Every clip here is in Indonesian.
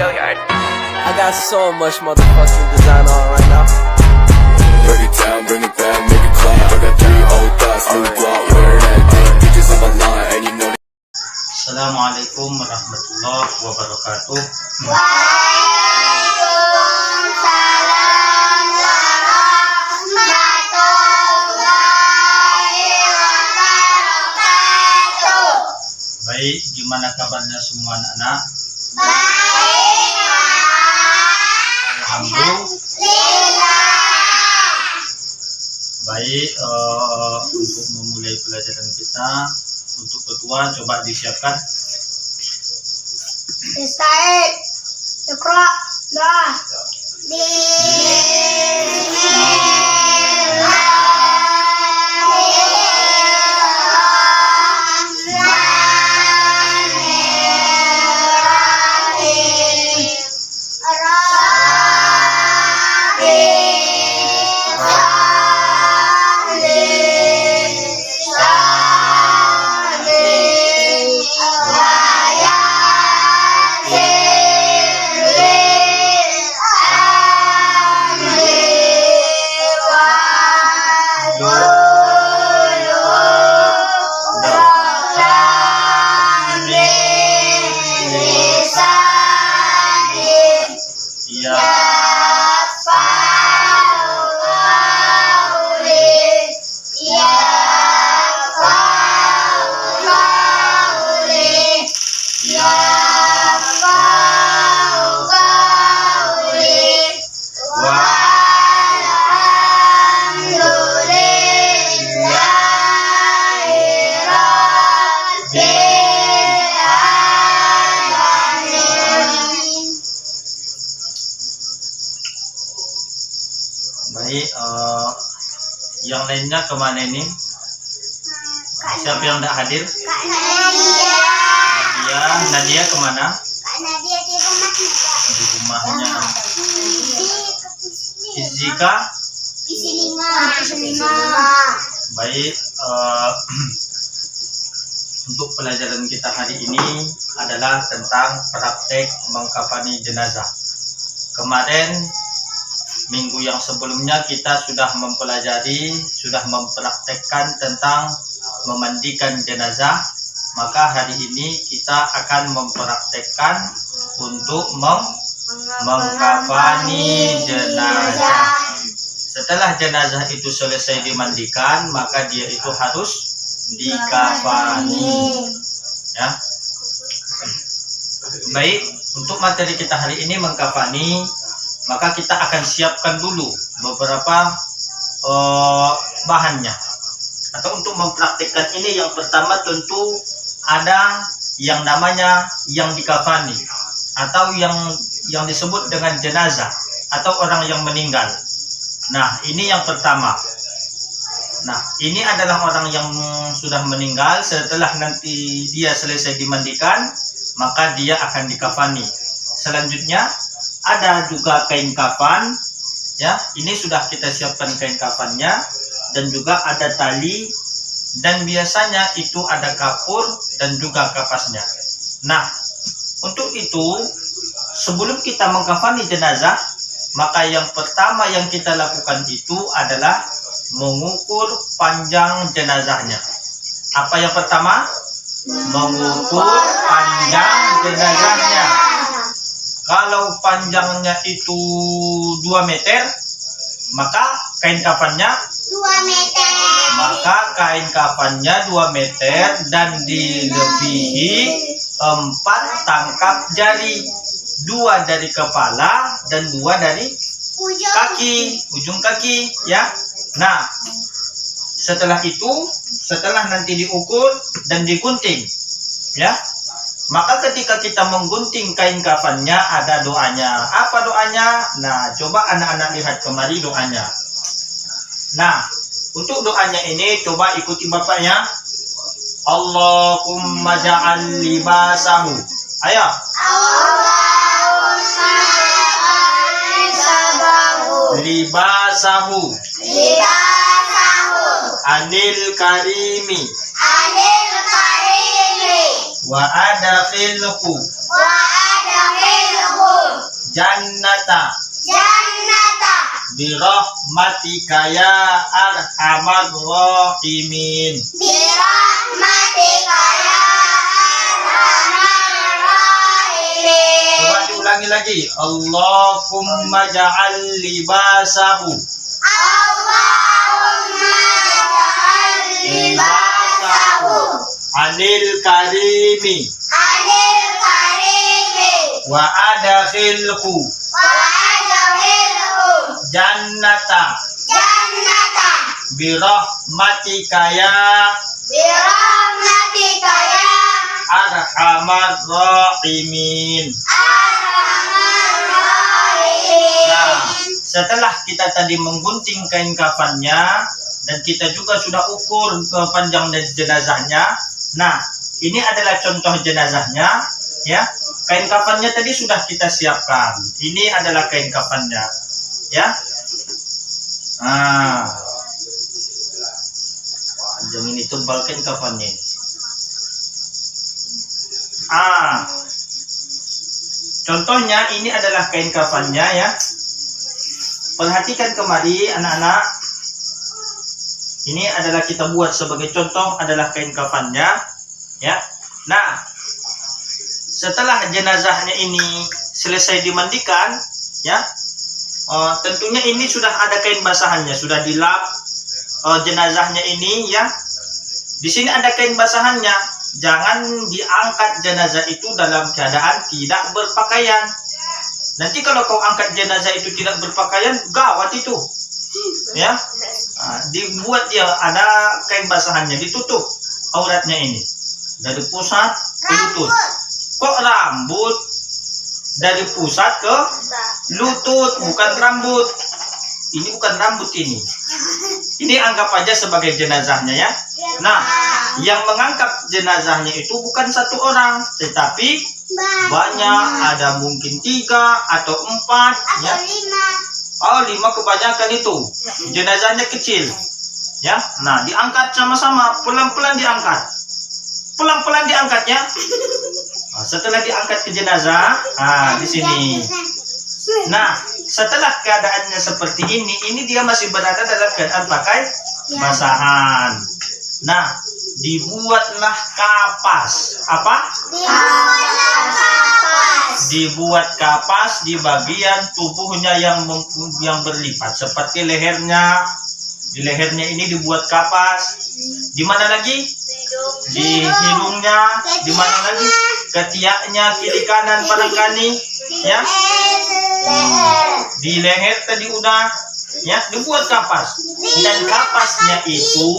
I got so much motherfucking design on right now. Bring it down, bring it back, make it clap. I got 3 old thoughts, new block, wear that thing. Bitches on my line, and you know. Assalamualaikum warahmatullahi wabarakatuh. Waalaikumsalam warahmatullahi wabarakatuh. Baik, gimana kabarnya semua anak-anak? Baik, Alhamdulillah. Baik, untuk memulai pelajaran kita, untuk kedua coba disiapkan. Ista'id, Iqra, dah. Baik, yang lainnya kemana ini? Siapa yang tidak hadir? Kak Nadia. Nadia kemana? Kak Nadia di rumah juga. Di rumahnya. Izika? Isi lima. Baik, untuk pelajaran kita hari ini adalah tentang praktek mengkafani jenazah. Kemarin minggu yang sebelumnya kita sudah mempelajari, sudah mempraktekkan tentang memandikan jenazah. Maka hari ini kita akan mempraktekkan untuk mengkafani jenazah. Setelah jenazah itu selesai dimandikan, maka dia itu harus dikafani. Ya. Baik, untuk materi kita hari ini mengkafani, maka kita akan siapkan dulu beberapa bahannya. Atau untuk mempraktikkan ini, yang pertama tentu ada yang namanya yang dikafani atau yang disebut dengan jenazah atau orang yang meninggal. Nah, ini yang pertama. Nah, ini adalah orang yang sudah meninggal. Setelah nanti dia selesai dimandikan, maka dia akan dikafani. Selanjutnya ada juga kain kafan, ya. Ini sudah kita siapkan kain kafannya, dan juga ada tali, dan biasanya itu ada kapur dan juga kapasnya. Nah, untuk itu sebelum kita mengkafani jenazah, maka yang pertama yang kita lakukan itu adalah mengukur panjang jenazahnya. Apa yang pertama? Mengukur panjang jenazahnya. Kalau panjangnya itu 2 meter, maka kain kafannya 2 meter. Maka kain kafannya 2 meter dan dilebihi 4 tangkap jari. 2 dari kepala dan 2 dari ujung kaki, ya. Nah, setelah itu, setelah nanti diukur dan digunting, ya. Maka ketika kita menggunting kain kafannya ada doanya. Apa doanya? Nah, coba anak-anak lihat kemari doanya. Nah, untuk doanya ini coba ikuti bapaknya. Allahumma ja'al libasahu. Ayo. Libasahu. Anil karimi. Wa adkhilhu jannata Jannata. birahmatika ya arhamar rahimin. Birahmatika ya arhamar rahimin. Coba diulangi lagi. Allahumma ja'al libasahu Allahumma ja'al libasahu anil karimi anil karimi wa adkhilhu wa adkhilhu jannata jannata birahmatika ya birahmatika ya arhamar rahimin. arhamar rahimin. Nah, setelah kita tadi menggunting kain kafannya dan kita juga sudah ukur panjang dari jenazahnya. Nah, ini adalah contoh jenazahnya, ya. Kain kafannya tadi sudah kita siapkan. Ini adalah kain kafannya, ya. Nah, panjang ini tebal kain kafannya. Contohnya ini adalah kain kafannya, ya. Perhatikan kemari anak-anak. Ini adalah kita buat sebagai contoh adalah kain kafannya, ya. Nah, setelah jenazahnya ini selesai dimandikan, ya, tentunya ini sudah ada kain basahannya, sudah dilap jenazahnya ini, ya. Di sini ada kain basahannya. Jangan diangkat jenazah itu dalam keadaan tidak berpakaian. Nanti kalau kau angkat jenazah itu tidak berpakaian, gawat itu, ya. Dibuat dia ada kain basahannya, ditutup auratnya ini dari pusat ke lutut. Kok rambut dari pusat ke lutut, bukan rambut. Ini bukan rambut ini. Ini anggap aja sebagai jenazahnya, ya. Nah, yang mengangkat jenazahnya itu bukan satu orang, tetapi banyak, ada mungkin 3 atau 4, ya. Atau 5. 5 kebanyakan itu. Jenazahnya kecil, ya. Nah, diangkat sama-sama, pelan-pelan diangkat. Pelan-pelan diangkatnya. Nah, setelah diangkat ke jenazah, di sini. Nah, setelah keadaannya seperti ini dia masih berada dalam keadaan pakai basahan. Nah, dibuatlah kapas. Apa? Dibuatlah kapas. Dibuat kapas di bagian tubuhnya yang berlipat, seperti lehernya. Di lehernya ini dibuat kapas. Di mana lagi? Di hidungnya. Di mana lagi? Ketiaknya, kiri kanan barangkali, ya. Di leher tadi udah, ya, dibuat kapas. Dan kapasnya itu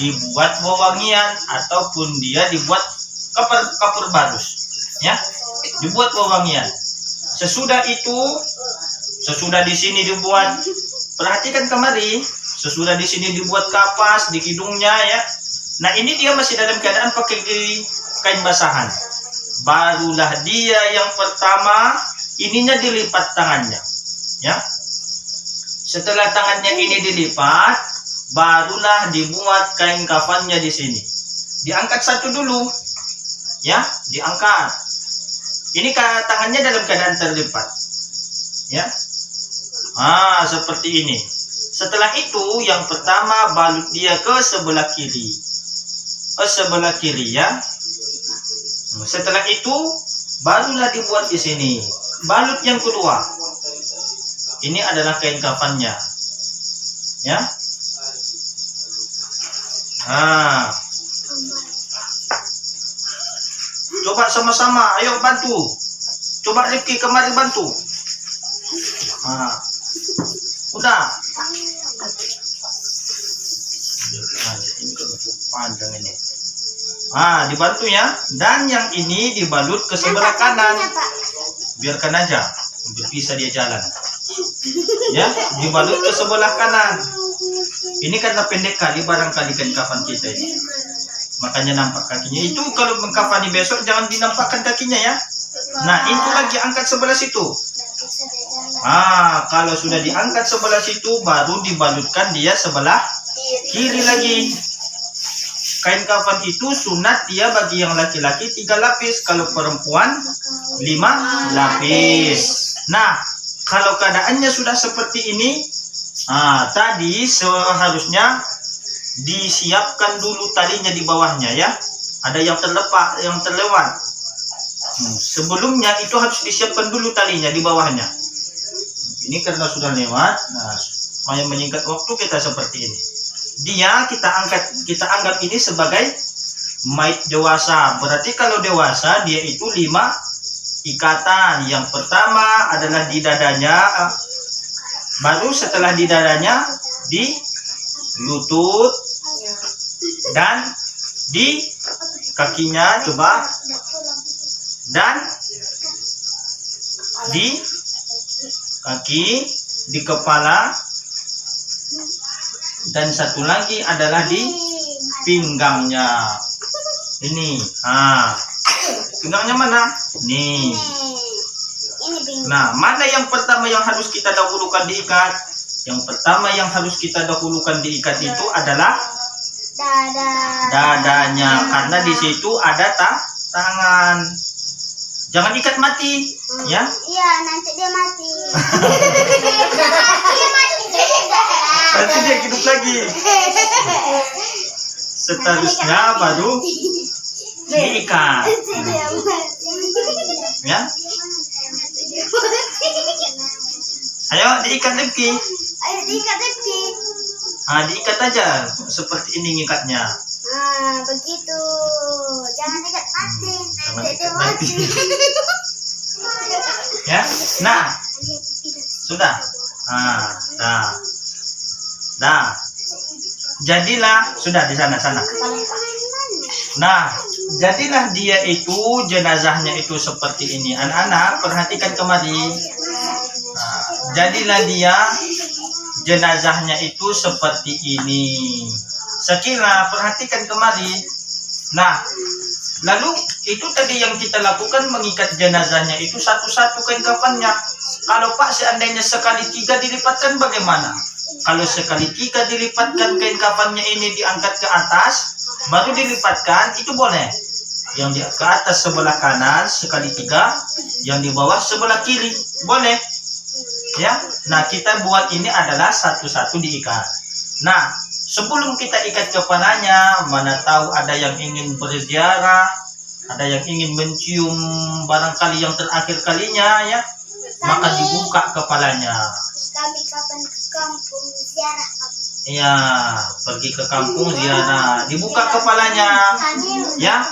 dibuat wewangian ataupun dia dibuat kapur barus, ya. Dibuat wewangian. Sesudah itu, sesudah di sini dibuat, perhatikan kemari, sesudah di sini dibuat kapas di hidungnya, ya. Nah, ini dia masih dalam keadaan pakai kain basahan. Barulah dia yang pertama ininya dilipat tangannya, ya. Setelah tangannya ini dilipat, barulah dibuat kain kafannya di sini. Diangkat satu dulu, ya, diangkat. Ini tangannya dalam keadaan terlipat, ya. Seperti ini. Setelah itu yang pertama balut dia ke sebelah kiri, sebelah kiri, ya. Setelah itu barulah dibuat di sini balut yang kedua. Ini adalah kain kafannya, ya. Coba sama-sama, ayo bantu. Coba Rifki kemari bantu. Udah. Ini panjang ini. Dibantu, ya. Dan yang ini dibalut ke sebelah kanan. Biarkan aja, bisa dia jalan. Ya, dibalut ke sebelah kanan. Ini karena pendek kali barangkali kain kafan kita ini. Makanya nampak kakinya. Itu kalau mengkafani besok jangan dinampakkan kakinya, ya. Nah, itu lagi angkat sebelah situ. Kalau sudah diangkat sebelah situ baru dibalutkan dia sebelah kiri lagi. Kain kafan itu sunat dia bagi yang laki-laki 3 lapis, kalau perempuan 5 lapis. Nah, kalau keadaannya sudah seperti ini, tadi seharusnya disiapkan dulu talinya di bawahnya ya. Ada yang terlewat. Sebelumnya itu harus disiapkan dulu talinya di bawahnya. Ini karena sudah lewat, supaya menyingkat waktu kita seperti ini. Dia kita anggap ini sebagai maid dewasa. Berarti kalau dewasa dia itu 5 ikatan. Yang pertama adalah di dadanya, baru setelah di dadanya di lutut dan di kakinya, coba, dan di kaki, di kepala, dan satu lagi adalah di pinggangnya. Ini, pinggangnya mana? Nih. Nah, mana yang pertama yang harus kita dahulukan diikat? Yang pertama yang harus kita dahulukan diikat itu adalah dadanya, karena di situ ada tangan. Jangan ikat mati, ya? Iya, nanti dia mati. Nanti dia hidup lagi. Seterusnya baru diikat, ya? Ayo diikat lagi. Ayo diikat lagi. Diikat aja seperti ini ngikatnya. Begitu. Jangan ikat mati. Jangan Nanti dia ikat mati. mati. Ya, nah, sudah. Nah, jadilah sudah di sana. Nah, jadilah dia itu jenazahnya itu seperti ini. Anak-anak perhatikan kemari. Jadilah dia jenazahnya itu seperti ini. Sekila perhatikan kemari. Nah, lalu itu tadi yang kita lakukan, mengikat jenazahnya itu satu-satu kain kafannya. Kalau Pak seandainya sekali 3 dilipatkan bagaimana? Kalau sekali 3 dilipatkan kain kafannya ini diangkat ke atas, baru dilipatkan, itu boleh. Yang di ke atas sebelah kanan sekali 3, yang di bawah sebelah kiri, boleh. Ya, nah kita buat ini adalah satu-satu diikat. Nah, sebelum kita ikat kepalanya, mana tahu ada yang ingin berziarah, ada yang ingin mencium barangkali yang terakhir kalinya, ya, maka dibuka kepalanya. Kami kapan ke kampung ziarah? Iya, pergi ke kampung ziarah, dibuka kepalanya, ya.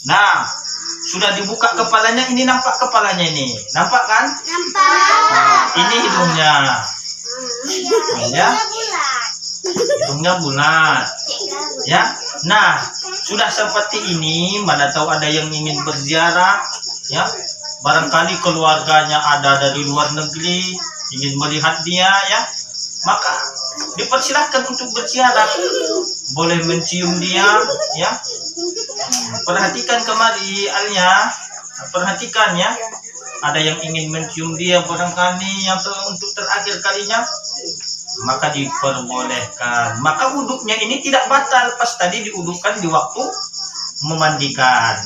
Nah, sudah dibuka kepalanya, ini nampak kepalanya ini, nampak kan? Nampak. Ini hidungnya, ya. Hidungnya bulat, ya. Nah, sudah seperti ini, mana tahu ada yang ingin berziarah, ya. Barangkali keluarganya ada dari luar negeri, ingin melihat dia, ya. Maka dipersilahkan untuk berziarah, boleh mencium dia, ya. Perhatikan kemari Alia, perhatikan ya. Ada yang ingin mencium dia barangkali yang untuk terakhir kalinya, maka diperbolehkan. Maka wuduknya ini tidak batal, pas tadi diudukkan di waktu memandikan.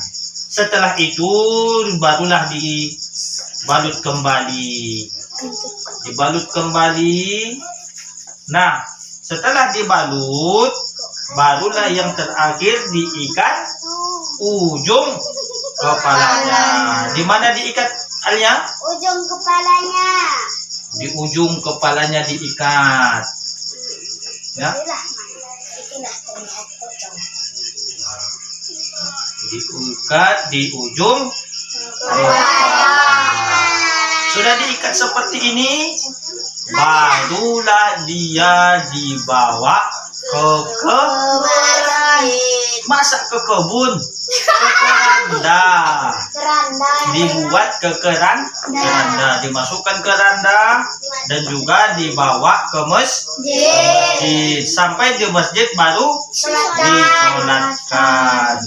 Setelah itu barulah dibalut kembali. Dibalut kembali. Nah, setelah dibalut, barulah yang terakhir diikat ujung kepalanya. Di mana diikat Alia? Ujung kepalanya. Di ujung kepalanya diikat. Ya. Itulah terlihat pocong. Diikat di ujung kepala. Sudah diikat seperti ini, barulah dia dibawa ke masa ke kebun, ke keranda, dibuat ke keranda, dimasukkan ke keranda dan juga dibawa ke masjid. Sampai di masjid baru disolatkan.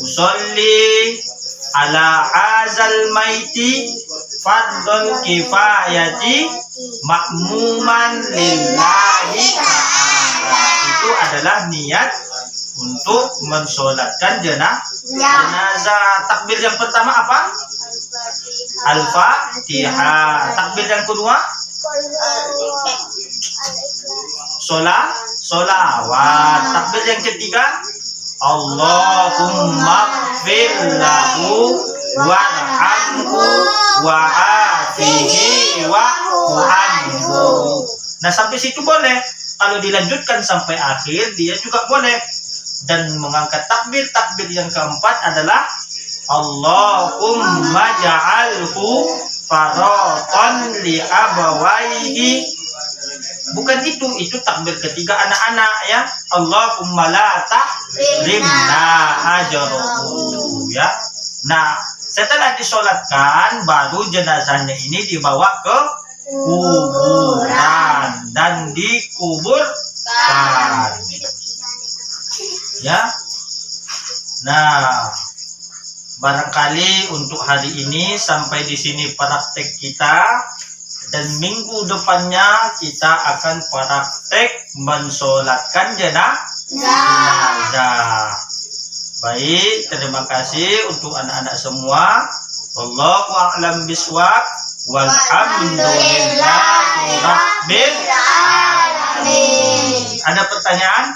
Usolli ala azal maiti fardhon kifayati makmuman lillahi ta'ala. Itu adalah niat untuk mensolatkan Jenazah. Takbir yang pertama apa? Al-Fatihah. Takbir yang kedua? Solawat. Takbir yang ketiga? Allahumma gfir lahu warhamhu wa'afihi wa'fu anhu. Nah, sampai situ boleh. Kalau dilanjutkan sampai akhir, dia juga boleh. Dan mengangkat takbir yang keempat adalah Allahumma ja'alhu faratan li abawaihi. Bukan itu takbir ketiga anak-anak ya. Allahumma la tahrimna ajrahu ya. Nah, setelah disolatkan baru jenazahnya ini dibawa ke kuburan dan dikuburkan. Ya. Nah, barangkali untuk hari ini sampai di sini praktek kita. Dan minggu depannya kita akan praktek mensolatkan jenazah. Baik, terima kasih untuk anak-anak semua. Wallahu a'lam bishawab. Walhamdulillahi rabbil alamin. Ada pertanyaan?